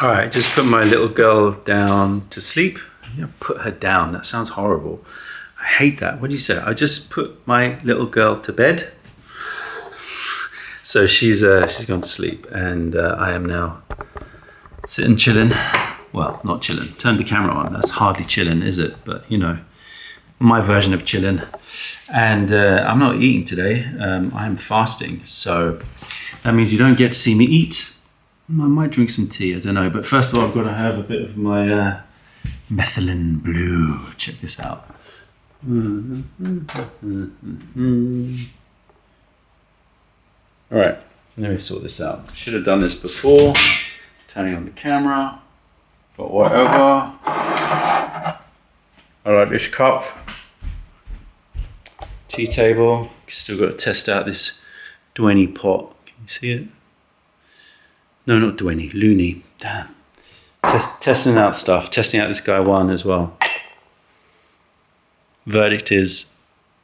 All right, just put my little girl down to sleep. Yeah, put her down. That sounds horrible. I hate that. What do you say? I just put my little girl to bed. So she's gone to sleep, and I am now sitting chilling. Well, not chilling. Turned the camera on. That's hardly chilling, is it? But you know, my version of chilling. And I'm not eating today. I'm fasting, so that means you don't get to see me eat. I might drink some tea, I don't know. But first of all, I've got to have a bit of my methylene blue. Check this out. All right, let me sort this out. Should have done this before. Turning on the camera, but whatever. I like this cup. Tea table. Still got to test out this Dueni pot. Can you see it? No, not Dueni, Looney. Damn. Testing out stuff. Testing out this Guy One as well. Verdict is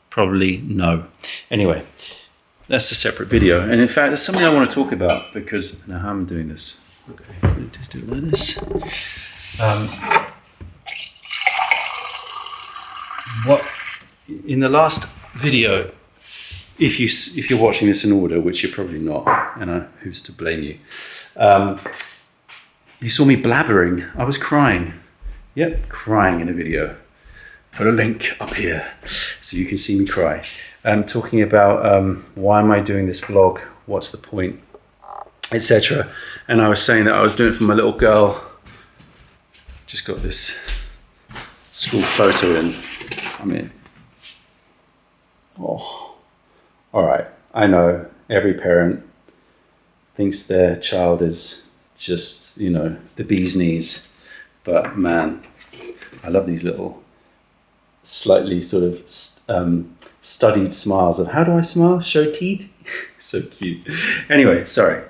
probably no. Anyway, that's a separate video. And in fact, that's something I want to talk about because now how I'm doing this. Okay, just do it like this. What in the last video, if you're watching this in order, which you're probably not, and who's to blame you? You saw me blabbering. I was crying. Yep, crying in a video. Put a link up here so you can see me cry. Talking about why am I doing this vlog? What's the point? Etc. And I was saying that I was doing it for my little girl. Just got this school photo in. I mean, oh, all right. I know every parent thinks their child is just, you know, the bee's knees. But man, I love these little slightly sort of studied smiles of how do I smile? Show teeth? So cute. Anyway, sorry.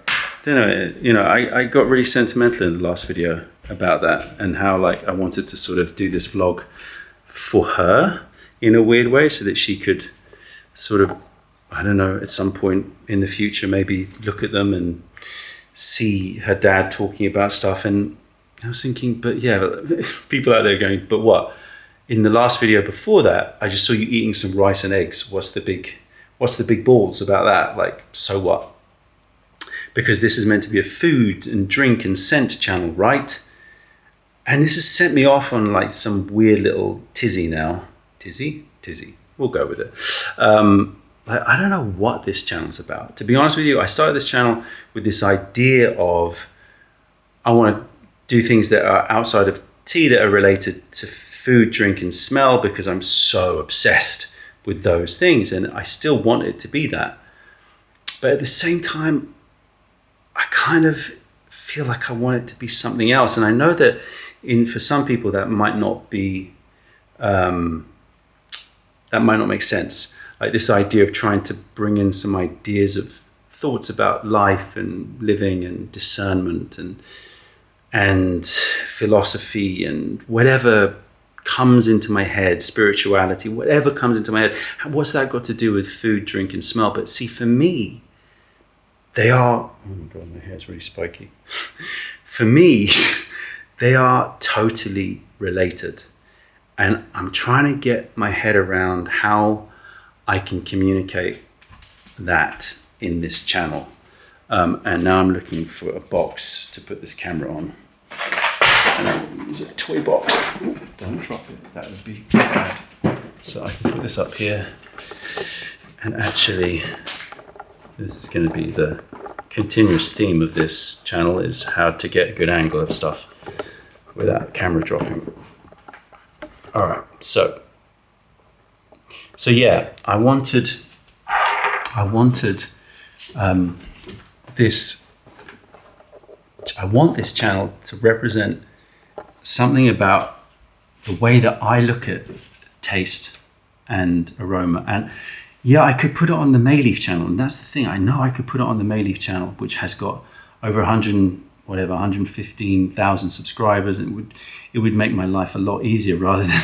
Don't know, you know, I got really sentimental in the last video about that and how like I wanted to sort of do this vlog for her in a weird way so that she could sort of, I don't know, at some point in the future maybe look at them and see her dad talking about stuff. And I was thinking, but yeah, people out there going, but what? In the last video before that, I just saw you eating some rice and eggs. What's the big balls about that? Like, so what? Because this is meant to be a food and drink and scent channel, right? And this has sent me off on like some weird little tizzy now. Tizzy? We'll go with it. I don't know what this channel's about. To be honest with you, I started this channel with this idea of I want to do things that are outside of tea that are related to food, drink, and smell because I'm so obsessed with those things and I still want it to be that. But at the same time, I kind of feel like I want it to be something else. And I know that for some people that might not be, that might not make sense. Like this idea of trying to bring in some ideas of thoughts about life and living and discernment and philosophy and whatever comes into my head, spirituality, whatever comes into my head. What's that got to do with food, drink, and smell? But see, for me, they are, oh my God, my hair's really spiky. For me, they are totally related. And I'm trying to get my head around how I can communicate that in this channel. And now I'm looking for a box to put this camera on. And I'll use a toy box. Ooh, don't drop it, that would be bad. So I can put this up here. And actually, this is going to be the continuous theme of this channel is how to get a good angle of stuff without camera dropping. All right, so yeah, I wanted this. I want this channel to represent something about the way that I look at taste and aroma. And yeah, I could put it on the Mayleaf channel, and that's the thing. I know I could put it on the Mayleaf channel, which has got over 115,000 subscribers. And it would make my life a lot easier rather than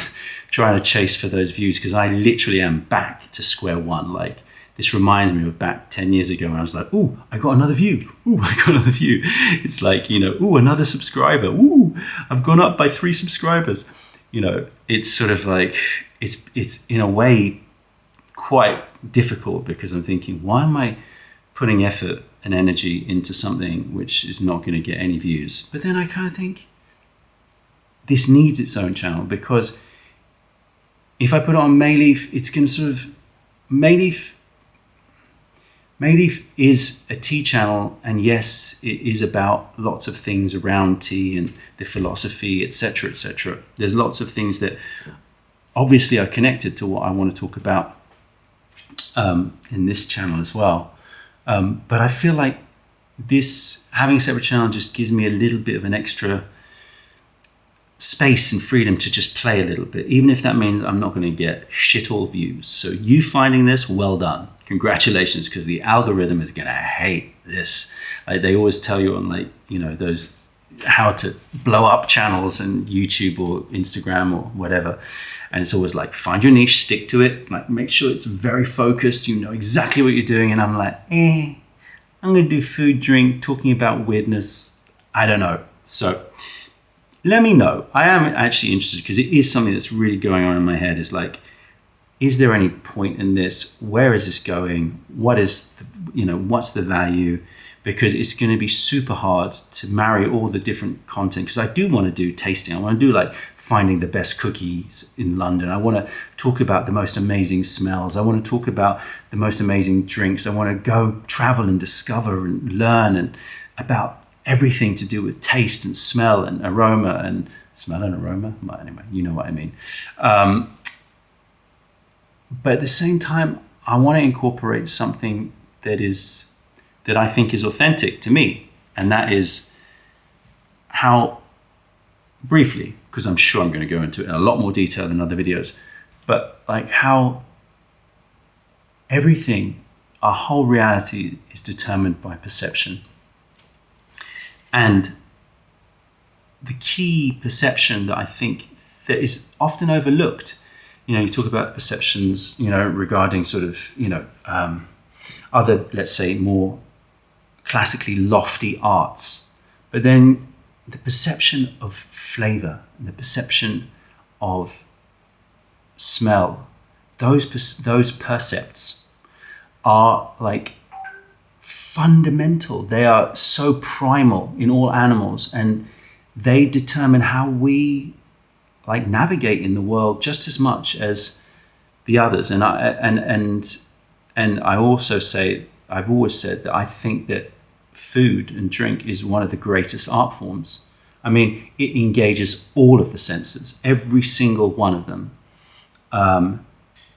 trying to chase for those views, because I literally am back to square one. Like, this reminds me of back 10 years ago when I was like, ooh, I got another view. Ooh, I got another view. It's like, you know, ooh, another subscriber. Ooh, I've gone up by 3 subscribers. You know, it's sort of like, it's in a way quite difficult, because I'm thinking, why am I putting effort and energy into something which is not going to get any views? But then I kind of think, this needs its own channel, because if I put it on Mayleaf, it's going to sort of, Mayleaf is a tea channel, and yes, it is about lots of things around tea and the philosophy, etc., etc. There's lots of things that obviously are connected to what I want to talk about in this channel as well. But I feel like this, having a separate channel, just gives me a little bit of an extra space and freedom to just play a little bit, even if that means I'm not going to get shit all views. So you finding this, well done, congratulations, because the algorithm is going to hate this. Like they always tell you on, like, you know, those how to blow up channels and YouTube or Instagram or whatever, and it's always like, find your niche, stick to it, like make sure it's very focused, you know exactly what you're doing. And I'm like, I'm going to do food, drink, talking about weirdness, I don't know. So let me know. I am actually interested, because it is something that's really going on in my head. Is like, is there any point in this? Where is this going? What is, what's the value? Because it's going to be super hard to marry all the different content. Because I do want to do tasting. I want to do like finding the best cookies in London. I want to talk about the most amazing smells. I want to talk about the most amazing drinks. I want to go travel and discover and learn and about everything to do with taste and smell and aroma and smell and aroma. But anyway, you know what I mean. But at the same time, I want to incorporate something that I think is authentic to me. And that is how, briefly, because I'm sure I'm going to go into it in a lot more detail in other videos, but like how everything, our whole reality is determined by perception. And the key perception that I think that is often overlooked, you talk about perceptions, regarding sort of, other, let's say, more classically lofty arts, but then the perception of flavor, the perception of smell, those percepts are like fundamental. They are so primal in all animals, and they determine how we like navigate in the world just as much as the others. And I also say, I've always said that I think that food and drink is one of the greatest art forms. I mean, it engages all of the senses, every single one of them,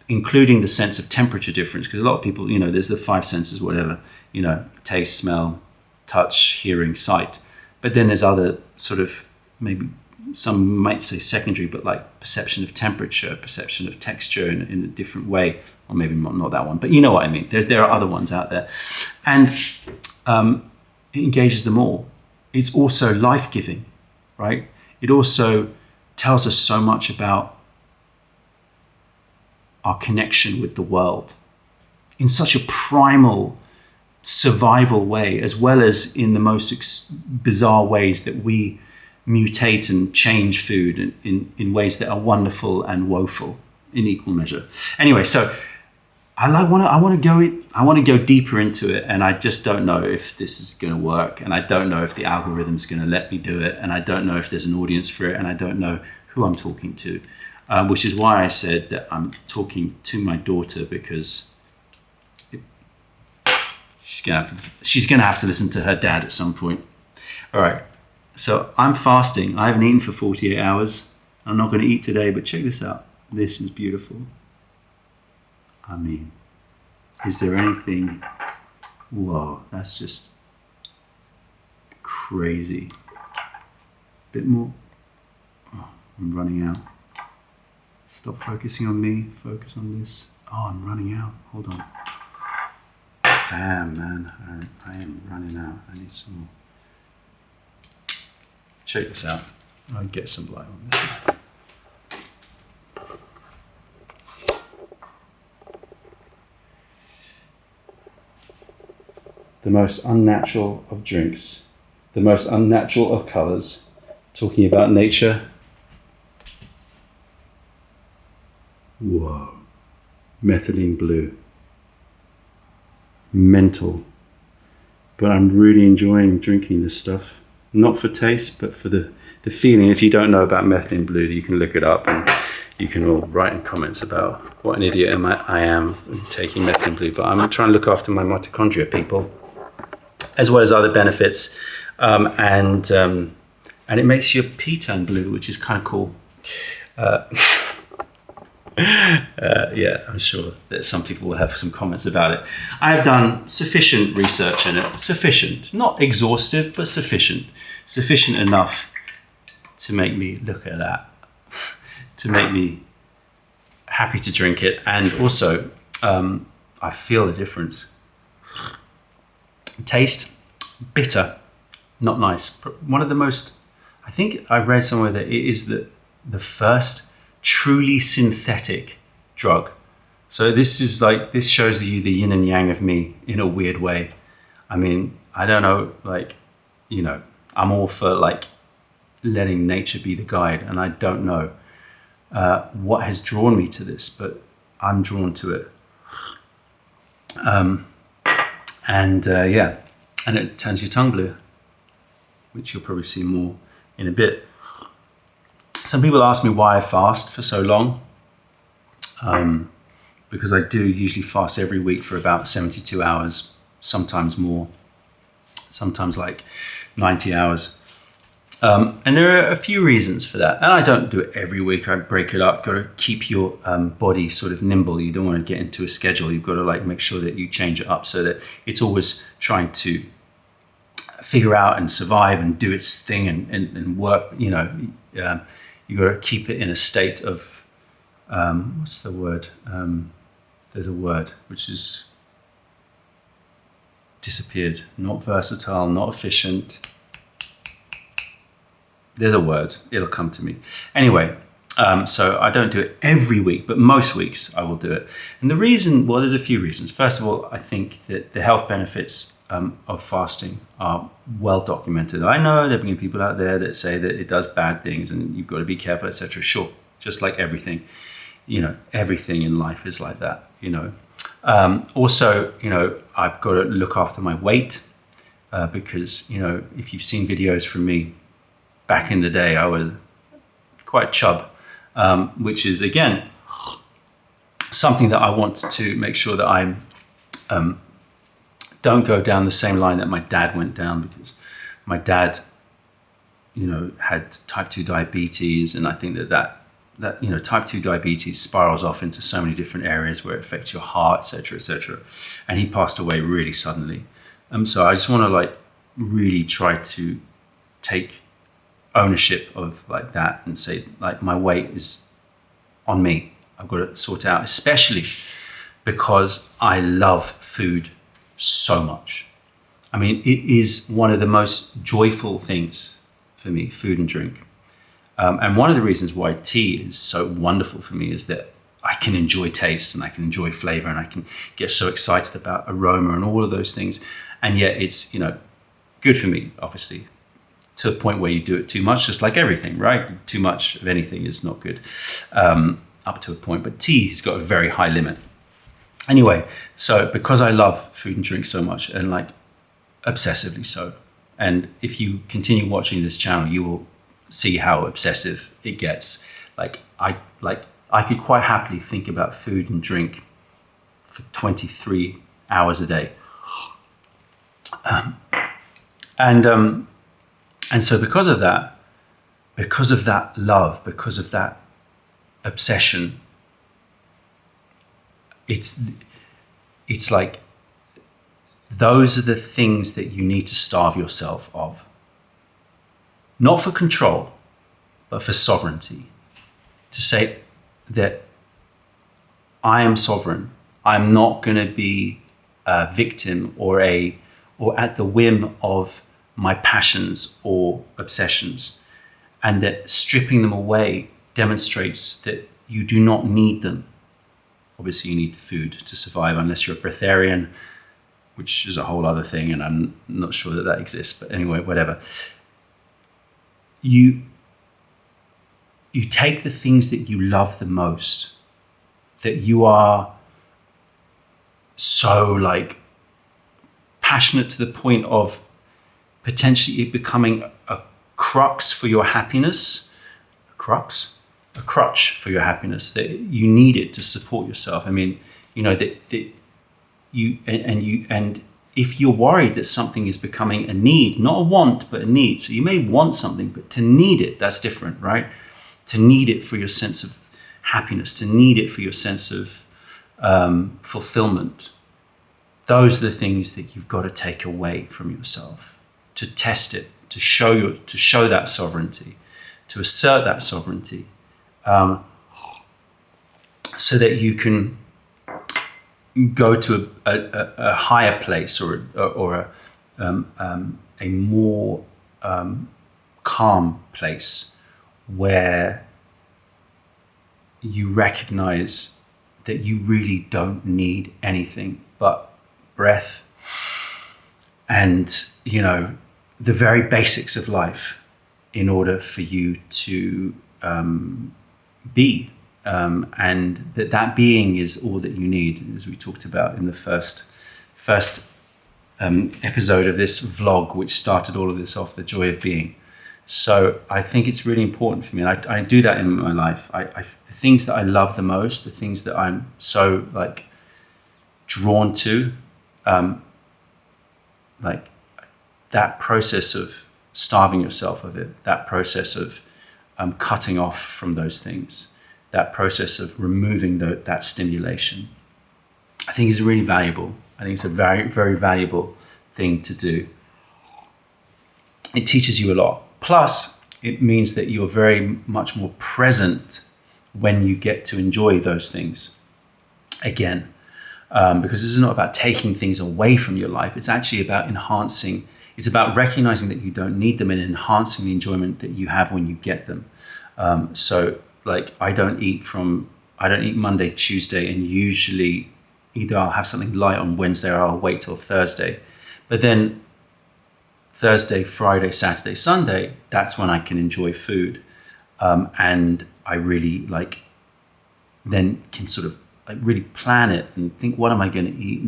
including the sense of temperature difference. Because a lot of people, there's the 5 senses, whatever, taste, smell, touch, hearing, sight. But then there's other sort of, maybe some might say secondary, but like perception of temperature, perception of texture in a different way, or maybe not that one, but you know what I mean. There are other ones out there, and it engages them all. It's also life-giving, right? It also tells us so much about our connection with the world in such a primal, survival way, as well as in the most bizarre ways that we mutate and change food in ways that are wonderful and woeful in equal measure. Anyway, so I want to go deeper into it, and I just don't know if this is going to work, and I don't know if the algorithm's going to let me do it, and I don't know if there's an audience for it, and I don't know who I'm talking to, which is why I said that I'm talking to my daughter, because she's gonna have to listen to her dad at some point. All right. So I'm fasting. I haven't eaten for 48 hours. I'm not going to eat today, but check this out. This is beautiful. I mean, is there anything? Whoa, that's just crazy. Bit more. Oh, I'm running out. Stop focusing on me. Focus on this. Oh, I'm running out. Hold on. Damn, man. I am running out. I need some more. Check this out. I'll get some light on this. most unnatural of drinks, the most unnatural of colours, talking about nature. Whoa. Methylene blue. Mental. But I'm really enjoying drinking this stuff. Not for taste, but for the feeling. If you don't know about methylene blue, you can look it up, and you can all write in comments about what an idiot I am taking methylene blue. But I'm trying to look after my mitochondria, people, as well as other benefits. And it makes your pee turn blue, which is kind of cool. Yeah, I'm sure that some people will have some comments about it. I have done sufficient research in it. Sufficient, not exhaustive, but sufficient. Sufficient enough to make me look at that, to make me happy to drink it. And also, I feel the difference. Taste, bitter, not nice. But one of the most, I think I read somewhere that it is the first truly synthetic drug. So this shows you the yin and yang of me in a weird way. I mean, I don't know, I'm all for letting nature be the guide, and I don't know what has drawn me to this, but I'm drawn to it. And it turns your tongue blue, which you'll probably see more in a bit. Some people ask me why I fast for so long, because I do usually fast every week for about 72 hours, sometimes more, sometimes 90 hours. And there are a few reasons for that. And I don't do it every week. I break it up. Got to keep your body sort of nimble. You don't want to get into a schedule. You've got to make sure that you change it up so that it's always trying to figure out and survive and do its thing and work. You got to keep it in a state of, what's the word? There's a word which is disappeared. Not versatile, not efficient. There's a word, it'll come to me. Anyway, so I don't do it every week, but most weeks I will do it. And the reason, well, there's a few reasons. First of all, I think that the health benefits of fasting are well documented. I know there have been people out there that say that it does bad things and you've got to be careful, etc. Sure, just like everything, everything in life is like that, Also, I've got to look after my weight because, if you've seen videos from me, back in the day, I was quite chub, which is, again, something that I want to make sure that I don't go down the same line that my dad went down, because my dad, had type 2 diabetes, and I think that type 2 diabetes spirals off into so many different areas where it affects your heart, etc., etc. And he passed away really suddenly. So I just want to really try to take ownership of that and say my weight is on me. I've got to sort it out, especially because I love food so much. I mean, it is one of the most joyful things for me, food and drink. And one of the reasons why tea is so wonderful for me is that I can enjoy taste and I can enjoy flavor and I can get so excited about aroma and all of those things. And yet it's, good for me, obviously, to a point where you do it too much, just like everything, right? Too much of anything is not good, up to a point. But tea has got a very high limit. Anyway, so because I love food and drink so much, and obsessively so, and if you continue watching this channel, you will see how obsessive it gets. I could quite happily think about food and drink for 23 hours a day. And so because of that love, because of that obsession, it's like those are the things that you need to starve yourself of. Not for control, but for sovereignty. To say that I am sovereign. I'm not going to be a victim or at the whim of my passions or obsessions, and that stripping them away demonstrates that you do not need them. Obviously, you need the food to survive, unless you're a breatharian, which is a whole other thing, and I'm not sure that exists. But anyway, whatever. You take the things that you love the most, that you are so like passionate to the point of potentially it becoming a crux for your happiness, a crutch for your happiness, that you need it to support yourself. I mean, you know, that and if you're worried that something is becoming a need, not a want, but a need. So you may want something, but to need it, that's different, right? To need it for your sense of happiness, to need it for your sense of fulfillment. Those are the things that you've got to take away from yourself, to test it, to show that sovereignty, to assert that sovereignty, so that you can go to a higher place or a more calm place where you recognize that you really don't need anything but breath and, you know, the very basics of life in order for you to be. And that being is all that you need, as we talked about in the first episode of this vlog, which started all of this off, the joy of being. So I think it's really important for me, and I do that in my life. The things that I love the most, the things that I'm so like drawn to, like that process of starving yourself of it, that process of cutting off from those things, that process of removing that stimulation, I think is really valuable. I think it's a very, very valuable thing to do. It teaches you a lot. Plus, it means that you're very much more present when you get to enjoy those things again. Because this is not about taking things away from your life. It's actually about enhancing. It's about recognizing that you don't need them and enhancing the enjoyment that you have when you get them. So like I don't eat Monday, Tuesday, and usually either I'll have something light on Wednesday or I'll wait till Thursday. But then Thursday, Friday, Saturday, Sunday, that's when I can enjoy food. And I really then can sort of really plan it and think, what am I going to eat?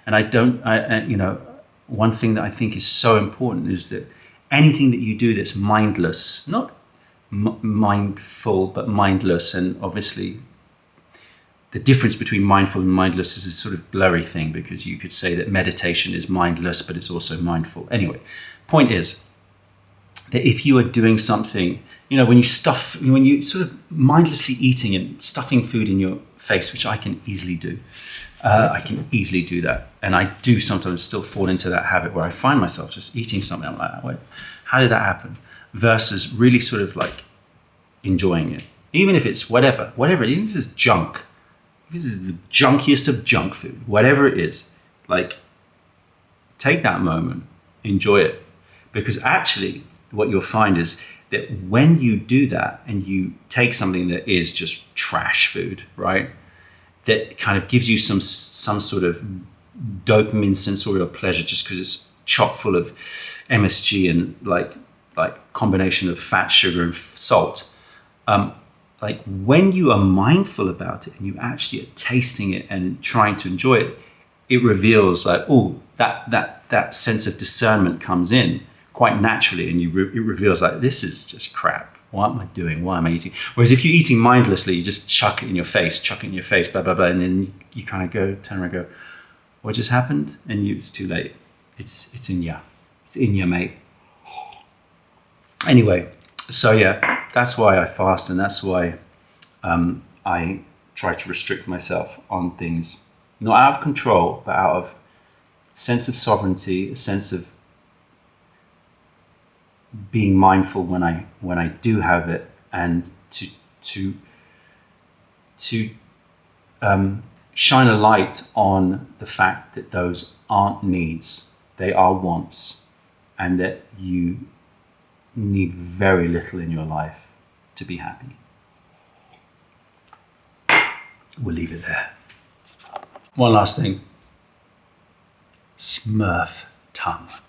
And one thing that I think is so important is that anything that you do that's mindless, not mindful, but mindless, and obviously the difference between mindful and mindless is a sort of blurry thing, because you could say that meditation is mindless, but it's also mindful. Anyway, point is that if you are doing something, when you sort of mindlessly eating and stuffing food in your face, which I can easily do, that. And I do sometimes still fall into that habit where I find myself just eating something. I'm like, wait, how did that happen? Versus really sort of like enjoying it. Even if it's whatever, even if it's junk, if this is the junkiest of junk food, whatever it is, like take that moment, enjoy it. Because actually what you'll find is that when you do that and you take something that is just trash food, right? That kind of gives you some sort of dopamine sensorial pleasure just because it's chock full of MSG and like combination of fat, sugar, and salt. Like when you are mindful about it and you actually are tasting it and trying to enjoy it, it reveals like, oh, that sense of discernment comes in quite naturally, and it reveals like, this is just crap. What am I doing? Why am I eating? Whereas if you're eating mindlessly, you just chuck it in your face, blah, blah, blah. And then you kind of turn around and go, what just happened? And it's too late. It's in ya. It's in ya, mate. Anyway, so yeah, that's why I fast, and that's why I try to restrict myself on things, not out of control, but out of sense of sovereignty, a sense of being mindful when I do have it, and to shine a light on the fact that those aren't needs, they are wants, and that you need very little in your life to be happy. We'll leave it there. One last thing. Smurf tongue.